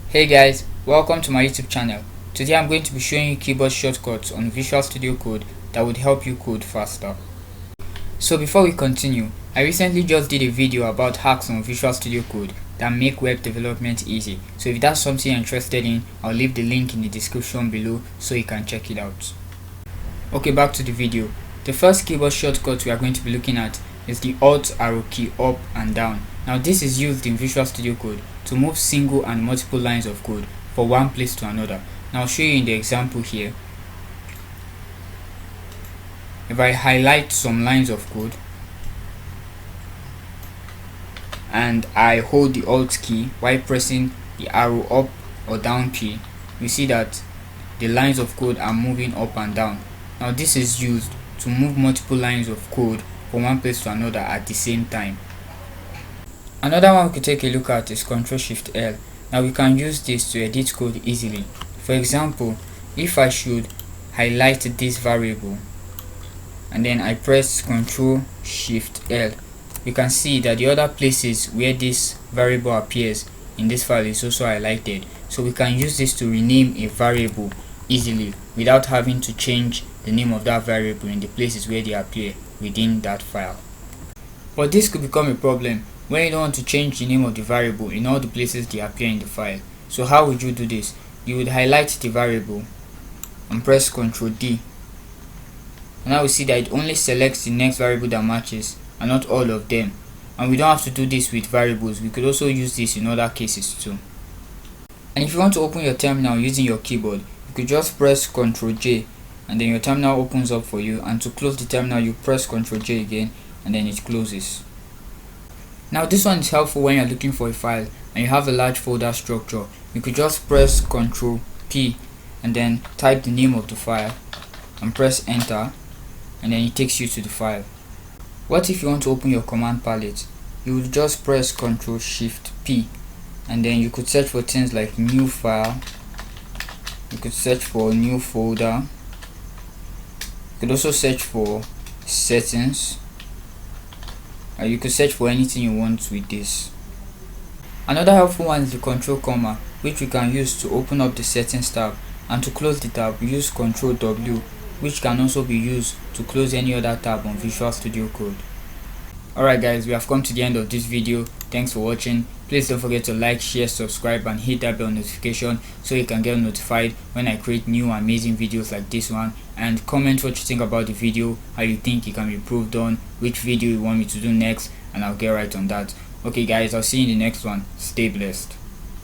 Hey guys, welcome to my YouTube channel. Today I'm going to be showing you keyboard shortcuts on Visual Studio Code that would help you code faster. So before we continue, I recently just did a video about hacks on Visual Studio Code that make web development easy. So if that's something you're interested in, I'll leave the link in the description below so you can check it out. Okay, back to the video. The first keyboard shortcut we are going to be looking at is the Alt arrow key up and down. Now this is used in Visual Studio Code to move single and multiple lines of code from one place to another. Now I'll show you in the example here. If I highlight some lines of code and I hold the Alt key while pressing the arrow up or down key, you see that the lines of code are moving up and down. Now this is used to move multiple lines of code from one place to another at the same time. Another one we could take a look at is Ctrl+Shift+L. Now we can use this to edit code easily. For example, if I should highlight this variable and then I press Ctrl+Shift+L, you can see that the other places where this variable appears in this file is also highlighted. So we can use this to rename a variable easily without having to change the name of that variable in the places where they appear within that file. But this could become a problem when you don't want to change the name of the variable in all the places they appear in the file. So how would you do this? You would highlight the variable and press Ctrl+D, and now we see that it only selects the next variable that matches and not all of them. And we don't have to do this with variables. We could also use this in other cases too. And if you want to open your terminal using your keyboard, you could just press Ctrl+J and then your terminal opens up for you, and to close the terminal you press Ctrl+J again and then it closes. Now this one is helpful when you're looking for a file and you have a large folder structure. You could just press Ctrl+P and then type the name of the file and press enter, and then it takes you to the file. What if you want to open your command palette? You would just press Ctrl+Shift+P and then you could search for things like new file, you could search for new folder, you could also search for settings, and you could search for anything you want with this. Another helpful one is the control comma, which we can use to open up the settings tab, and to close the tab we use Ctrl+W, which can also be used to close any other tab on Visual Studio Code. Alright guys, we have come to the end of this video. Thanks for watching. Please don't forget to like, share, subscribe and hit that bell notification so you can get notified when I create new amazing videos like this one, and comment what you think about the video, how you think it can be improved on, which video you want me to do next, and I'll get right on that. Okay guys, I'll see you in the next one. Stay blessed.